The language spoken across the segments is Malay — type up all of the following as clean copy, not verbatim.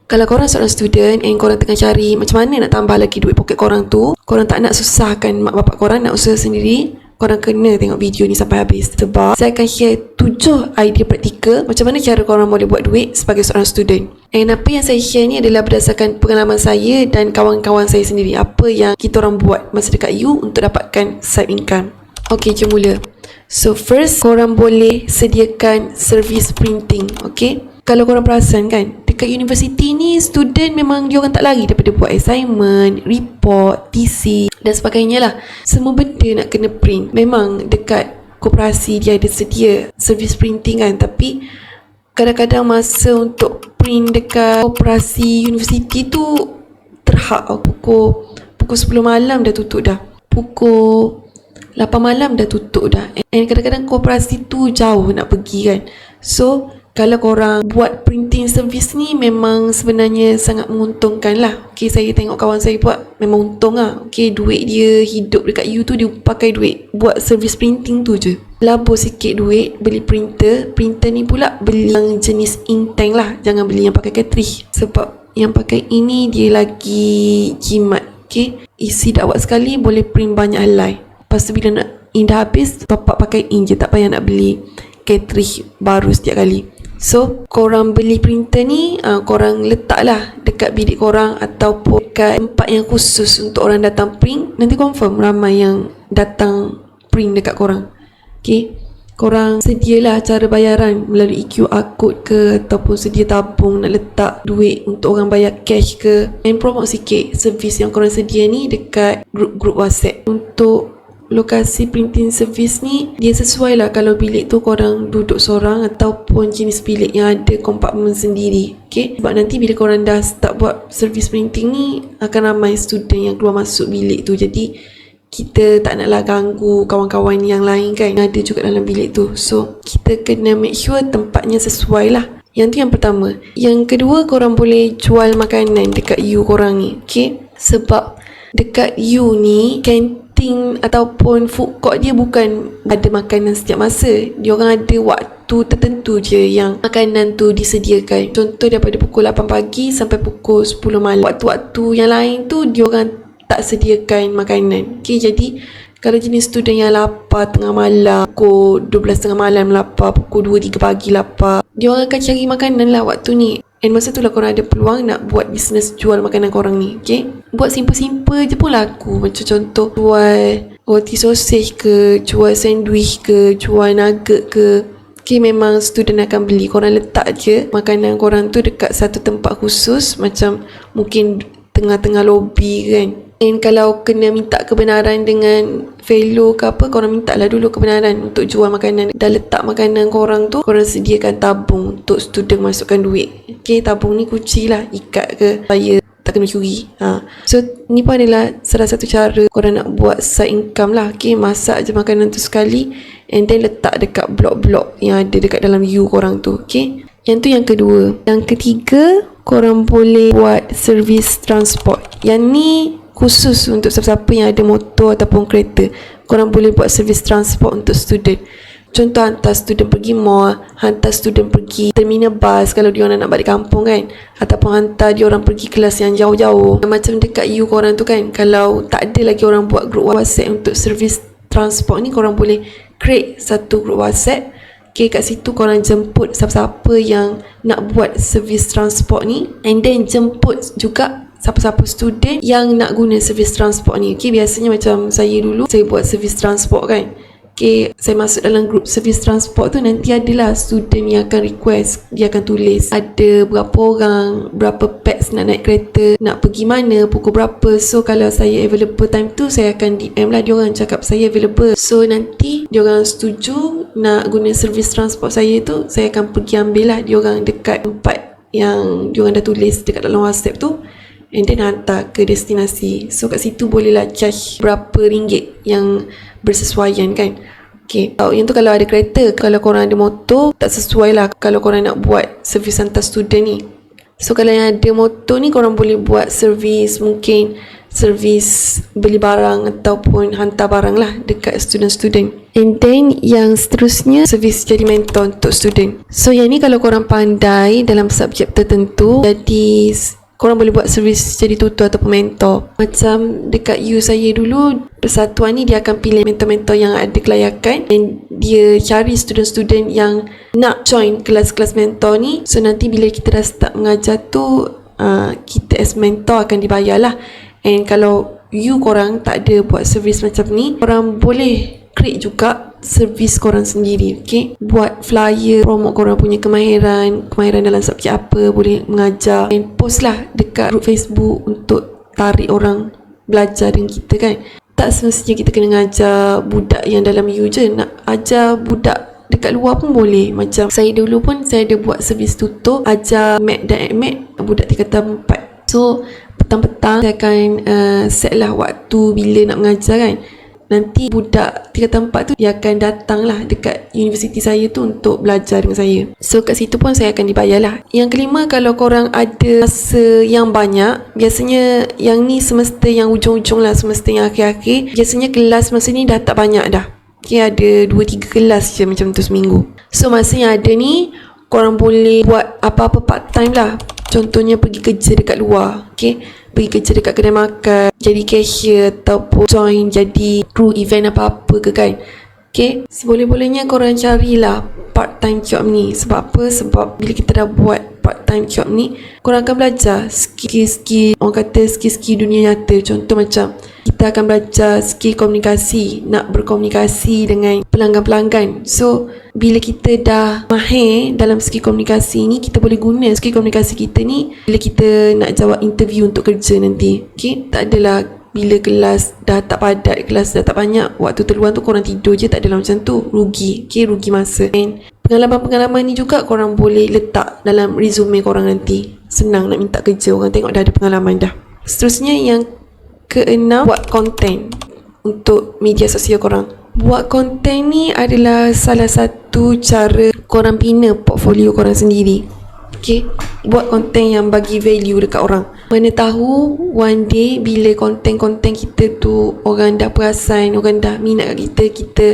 Kalau korang seorang student and korang tengah cari macam mana nak tambah lagi duit poket korang tu, korang tak nak susahkan mak bapak korang, nak usaha sendiri, korang kena tengok video ni sampai habis. Sebab saya akan share 7 idea praktikal macam mana cara korang boleh buat duit sebagai seorang student. And apa yang saya share ni adalah berdasarkan pengalaman saya dan kawan-kawan saya sendiri. Apa yang kita orang buat masa dekat U untuk dapatkan side income. Okay, jom mula. So first, korang boleh sediakan servis printing. Okay, kalau korang perasan kan, dekat universiti ni student memang diorang tak lari daripada buat assignment, report, TC dan sebagainya lah. Semua benda nak kena print. Memang dekat koperasi dia ada sedia servis printing kan, tapi kadang-kadang masa untuk print dekat koperasi universiti tu terhad. Pukul 10 malam dah tutup dah, pukul 8 malam dah tutup dah. And kadang-kadang koperasi tu jauh nak pergi kan. So kalau korang buat printing service ni memang sebenarnya sangat menguntungkan lah. Okay, saya tengok kawan saya buat, memang untung lah. Okay, duit dia hidup dekat U tu dia pakai duit buat service printing tu je. Labur sikit duit beli printer. Printer ni pula beli yang jenis ink tank lah, jangan beli yang pakai cartridge. Sebab yang pakai ini dia lagi jimat. Okay, isi dakwat sekali boleh print banyak helai. Lepas tu bila nak ink dah habis, bapak pakai ink je, tak payah nak beli cartridge baru setiap kali. So korang beli printer ni, korang letaklah dekat bilik korang ataupun dekat tempat yang khusus untuk orang datang print. Nanti confirm ramai yang datang print dekat korang. Okay, korang sedialah cara bayaran melalui QR code ke, ataupun sedia tabung nak letak duit untuk orang bayar cash ke. And promote sikit servis yang korang sedia ni dekat grup-grup WhatsApp. Untuk lokasi printing service ni, dia sesuai lah kalau bilik tu korang duduk seorang ataupun jenis bilik yang ada kompartmen sendiri. Okay, sebab nanti bila korang dah start buat servis printing ni, akan ramai student yang keluar masuk bilik tu. Jadi kita tak naklah ganggu kawan-kawan yang lain kan, yang ada juga dalam bilik tu. So kita kena make sure tempatnya sesuai lah. Yang tu yang pertama. Yang kedua, korang boleh jual makanan dekat U korang ni. Okay, sebab dekat U ni kantin ataupun food court dia bukan ada makanan setiap masa. Dia orang ada waktu tertentu je yang makanan tu disediakan. Contoh daripada pukul 8 pagi sampai pukul 10 malam. Waktu-waktu yang lain tu dia orang tak sediakan makanan. Okay, jadi kalau jenis student yang lapar tengah malam, pukul 12.30 malam lapar, pukul 2-3 pagi lapar, dia orang akan cari makanan lah waktu ni. And masa tu lah korang ada peluang nak buat bisnes jual makanan korang ni. Okay, buat simple-simple je pun laku. Macam contoh jual roti sausage ke, jual sandwich ke, jual nugget ke. Okay, memang student akan beli. Korang letak je makanan korang tu dekat satu tempat khusus, macam mungkin tengah-tengah lobby kan. And kalau kena minta kebenaran dengan fellow ke apa, korang minta lah dulu kebenaran untuk jual makanan. Dah letak makanan korang tu, korang sediakan tabung untuk student masukkan duit. Okay, tabung ni kunci lah, ikat ke supaya tak kena curi. So ni pun adalah salah satu cara korang nak buat side income lah. Okay, masak je makanan tu sekali and then letak dekat blok-blok yang ada dekat dalam U korang tu. Okay, yang tu yang kedua. Yang ketiga, korang boleh buat servis transport. Yang ni khusus untuk siapa-siapa yang ada motor ataupun kereta. Korang boleh buat servis transport untuk student. Contoh, hantar student pergi mall, hantar student pergi terminal bas kalau diorang nak balik kampung kan, ataupun hantar diorang pergi kelas yang jauh-jauh. Macam dekat U korang tu kan, kalau tak ada lagi orang buat grup WhatsApp untuk servis transport ni, korang boleh create satu grup WhatsApp. Okay, kat situ korang jemput siapa-siapa yang nak buat servis transport ni, and then jemput juga siapa-siapa student yang nak guna servis transport ni. Okay, biasanya macam saya dulu, saya buat servis transport kan. Okay, saya masuk dalam grup servis transport tu, nanti adalah student yang akan request. Dia akan tulis ada berapa orang, berapa pax nak naik kereta, nak pergi mana, pukul berapa. So kalau saya available time tu, saya akan DM lah diorang, cakap saya available. So nanti diorang setuju nak guna servis transport saya tu, saya akan pergi ambil lah diorang dekat tempat yang diorang dah tulis dekat dalam WhatsApp tu, and then hantar ke destinasi. So kat situ bolehlah charge berapa ringgit yang bersesuaian kan. Okay, yang tu kalau ada kereta. Kalau korang ada motor, tak sesuai lah kalau korang nak buat servis hantar student ni. So kalau yang ada motor ni, korang boleh buat servis mungkin servis beli barang ataupun hantar barang lah dekat student-student. And then yang seterusnya, servis jadi mentor untuk student. So yang ni kalau korang pandai dalam subjek tertentu, jadi korang boleh buat servis jadi tutor ataupun mentor. Macam dekat U saya dulu, persatuan ni dia akan pilih mentor-mentor yang ada kelayakan, dan dia cari student-student yang nak join kelas-kelas mentor ni. So nanti bila kita dah start mengajar tu, kita as mentor akan dibayar lah. And kalau you korang tak ada buat servis macam ni, korang boleh create juga servis korang sendiri, okay? Buat flyer, promote korang punya kemahiran dalam subjek apa, boleh mengajar, and post lah dekat group Facebook untuk tarik orang belajar dengan kita kan. Tak semestinya kita kena ngajar budak yang dalam U je, nak ajar budak dekat luar pun boleh. Macam saya dulu pun saya ada buat servis tutor, ajar Mac dan AdMac budak tingkatan 4. So petang-petang saya akan set lah waktu bila nak mengajar kan. Nanti budak tingkatan 4 tu dia akan datang lah dekat universiti saya tu untuk belajar dengan saya. So kat situ pun saya akan dibayar lah. Yang kelima, kalau korang ada masa yang banyak, biasanya yang ni semester yang ujung-ujung lah, semester yang akhir-akhir, biasanya kelas masa ni dah tak banyak dah. Okay, ada 2-3 kelas je macam tu seminggu. So masa yang ada ni, korang boleh buat apa-apa part time lah. Contohnya pergi kerja dekat luar, okay? Pergi kerja dekat kedai makan, jadi cashier, ataupun join jadi kru event apa-apa ke kan. Okay, seboleh-bolehnya korang carilah part time job ni. Sebab apa? Sebab bila kita dah buat part time job ni, korang akan belajar skill-skill, orang kata skill-skill dunia nyata. Contoh macam kita akan belajar skill komunikasi, nak berkomunikasi dengan pelanggan-pelanggan. So bila kita dah mahir dalam skill komunikasi ni, kita boleh guna skill komunikasi kita ni bila kita nak jawab interview untuk kerja nanti. Okay, tak adalah bila kelas dah tak padat, kelas dah tak banyak, waktu terluang tu korang tidur je, tak adalah macam tu. Rugi, okay, rugi masa. And pengalaman-pengalaman ni juga korang boleh letak dalam resume korang nanti. Senang nak minta kerja, orang tengok dah ada pengalaman dah. Seterusnya yang keenam, buat konten untuk media sosial korang. Buat konten ni adalah salah satu cara korang bina portfolio korang sendiri. Okay, buat konten yang bagi value dekat orang. Mana tahu one day bila konten-konten kita tu orang dah perasan, orang dah minat kat kita, kita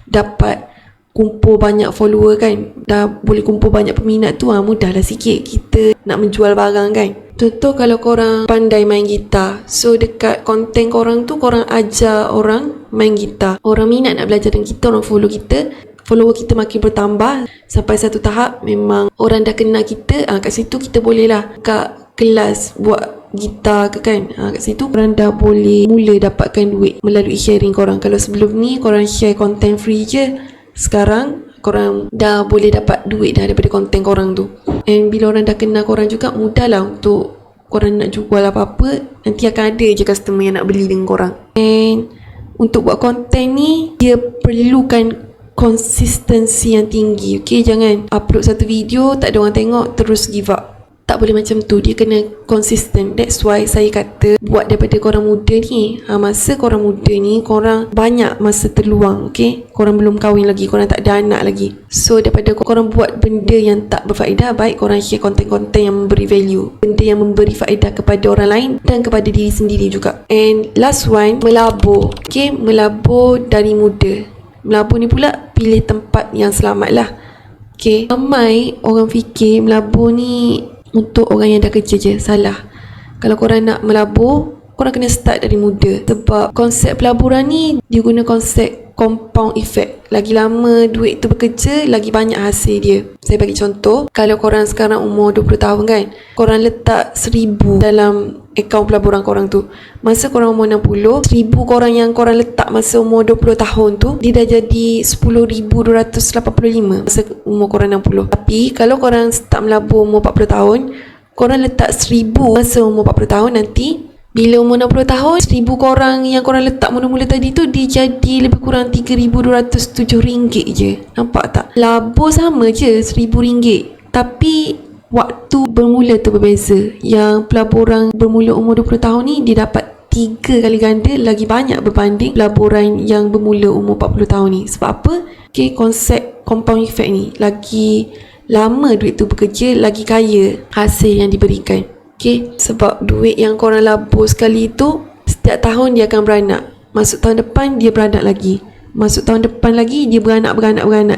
dapat kumpul banyak follower kan, dah boleh kumpul banyak peminat tu, mudahlah sikit kita nak menjual barang kan. Contoh kalau korang pandai main gitar, so dekat konten korang tu korang ajar orang main gitar, orang minat nak belajar dengan kita, orang follow kita, follower kita makin bertambah sampai satu tahap memang orang dah kenal kita. Kat situ kita boleh lah kat kelas buat gitar ke kan. Kat situ korang dah boleh mula dapatkan duit melalui sharing korang. Kalau sebelum ni korang share konten free je, sekarang korang dah boleh dapat duit dah daripada konten korang tu. And bila orang dah kenal korang juga, mudah lah untuk korang nak jual apa-apa, nanti akan ada je customer yang nak beli dengan korang. And untuk buat konten ni, dia perlukan konsistensi yang tinggi. Okay, jangan upload satu video tak ada orang tengok terus give up. Tak boleh macam tu, dia kena konsisten. That's why saya kata buat daripada korang muda ni. Masa korang muda ni, korang banyak masa terluang. Okay, korang belum kahwin lagi, korang tak ada anak lagi. So daripada korang buat benda yang tak berfaedah, baik korang share konten-konten yang memberi value, benda yang memberi faedah kepada orang lain dan kepada diri sendiri juga. And last one, melabur. Okay, melabur dari muda. Melabur ni pula pilih tempat yang selamat lah. Okay, ramai orang fikir melabur ni untuk orang yang dah kerja je. Salah. Kalau korang nak melabur, korang kena start dari muda. Sebab konsep pelaburan ni dia guna konsep compound effect. Lagi lama duit tu bekerja, lagi banyak hasil dia. Saya bagi contoh, kalau korang sekarang umur 20 tahun kan, korang letak 1,000 dalam akaun pelaburan korang tu. Masa korang umur 60, 1,000 korang yang korang letak masa umur 20 tahun tu, dia dah jadi 10,285 masa umur korang 60. Tapi kalau korang start melabur umur 40 tahun, korang letak 1,000 masa umur 40 tahun, nanti bila umur 60 tahun, 1,000 korang yang korang letak mula-mula tadi tu, dia jadi lebih kurang RM3,207 je. Nampak tak? Labur sama je RM1,000, tapi waktu bermula tu berbeza. Yang pelaburan bermula umur 20 tahun ni, dia dapat 3 kali ganda lagi banyak berbanding pelaburan yang bermula umur 40 tahun ni. Sebab apa? Okay, konsep compound effect ni, lagi lama duit tu bekerja, lagi kaya hasil yang diberikan. Okay, sebab duit yang korang labur sekali tu Setiap tahun dia akan beranak. Masuk tahun depan dia beranak lagi. Masuk tahun depan lagi dia beranak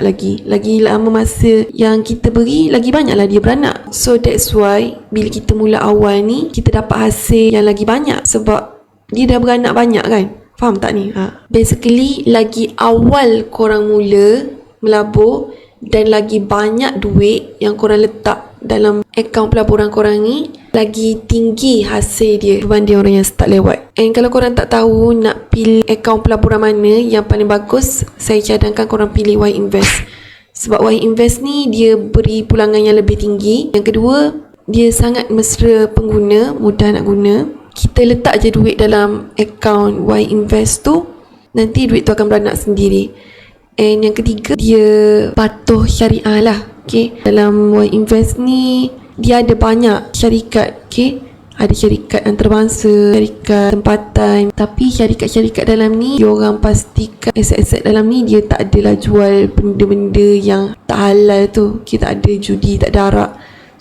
lagi. Lagi lama masa yang kita beri, lagi banyaklah dia beranak. So that's why bila kita mula awal ni, kita dapat hasil yang lagi banyak sebab dia dah beranak banyak kan. Faham tak ni? Basically lagi awal korang mula melabur dan lagi banyak duit yang korang letak dalam akaun pelaburan korang ni, lagi tinggi hasil dia berbanding orang yang start lewat. And kalau korang tak tahu nak pilih akaun pelaburan mana yang paling bagus, saya cadangkan korang pilih Y Invest. Sebab Y Invest ni dia beri pulangan yang lebih tinggi. Yang kedua, dia sangat mesra pengguna, mudah nak guna. Kita letak je duit dalam akaun Y Invest tu, nanti duit tu akan beranak sendiri. And yang ketiga, dia patuh syariah lah. Okay, dalam Y Invest ni dia ada banyak syarikat. Okay, ada syarikat antarabangsa, syarikat tempatan. Tapi syarikat-syarikat dalam ni, diorang pastikan aset-aset dalam ni dia tak adalah jual benda-benda yang tak halal tu. Okay, tak ada judi, tak ada arak.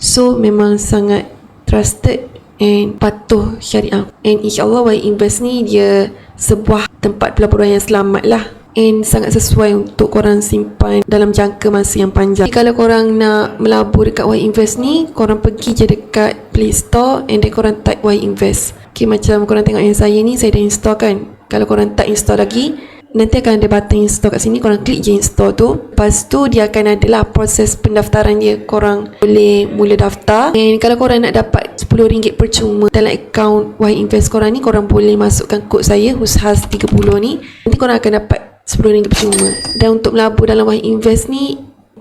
So memang sangat trusted and patuh syariah. And insyaAllah Y Invest ni dia sebuah tempat pelaburan yang selamat lah, and sangat sesuai untuk korang simpan dalam jangka masa yang panjang. Jadi, kalau korang nak melabur dekat Y Invest ni, korang pergi je dekat Play Store and then korang type Y Invest. Okay, macam korang tengok yang saya ni, saya dah install kan. Kalau korang tak install lagi, nanti akan ada button install kat sini, korang klik je install tu. Lepas tu dia akan adalah proses pendaftaran dia. Korang boleh mula daftar. And kalau korang nak dapat RM10 percuma dalam akaun Y Invest korang ni, korang boleh masukkan kod saya Hushaz30 ni. Nanti korang akan dapat RM10 percuma. Dan untuk melabur dalam Y Invest ni,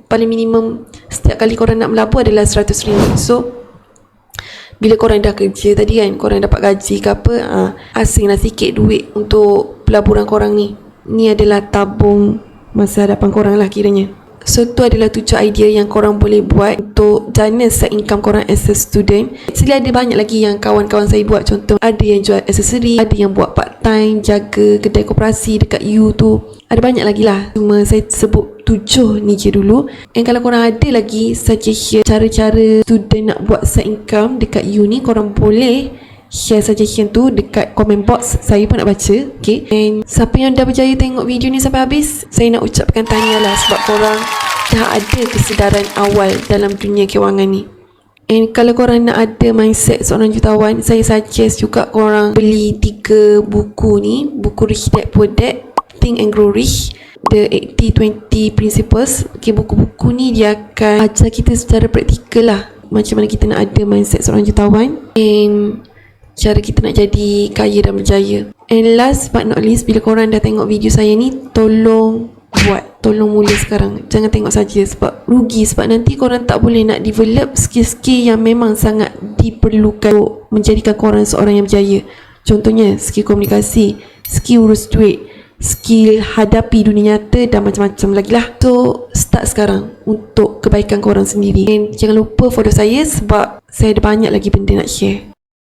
paling minimum setiap kali korang nak melabur adalah RM100. So bila korang dah kerja tadi kan, korang dapat gaji ke apa, asinglah sikit duit untuk pelaburan korang ni. Ni adalah tabung masa hadapan korang lah kiranya. So tu adalah 7 idea yang korang boleh buat untuk jana side income korang as a student. Actually ada banyak lagi yang kawan-kawan saya buat. Contoh ada yang jual aksesori, ada yang buat part time, jaga kedai koperasi dekat U tu. Ada banyak lagi lah, cuma saya sebut 7 ni je dulu. And kalau korang ada lagi suggestion cara-cara student nak buat side income dekat U ni, korang boleh share suggestion tu dekat comment box. Saya pun nak baca. Okay, and siapa yang dah berjaya tengok video ni sampai habis, saya nak ucapkan tahniah lah sebab korang dah ada kesedaran awal dalam dunia kewangan ni. And kalau korang nak ada mindset seorang jutawan, saya suggest juga korang beli 3 buku ni. Buku Rich Dad Poor Dad, Think and Grow Rich, The 80-20 Principles. Okay, buku-buku ni dia akan ajar kita secara praktikal lah macam mana kita nak ada mindset seorang jutawan and cara kita nak jadi kaya dan berjaya. And last but not least, bila korang dah tengok video saya ni, tolong mula sekarang. Jangan tengok saja sebab rugi. Sebab nanti korang tak boleh nak develop skill-skill yang memang sangat diperlukan untuk menjadikan korang seorang yang berjaya. Contohnya skill komunikasi, skill urus duit, skill hadapi dunia nyata dan macam-macam lagi lah. So start sekarang untuk kebaikan korang sendiri. And jangan lupa follow saya sebab saya ada banyak lagi benda nak share.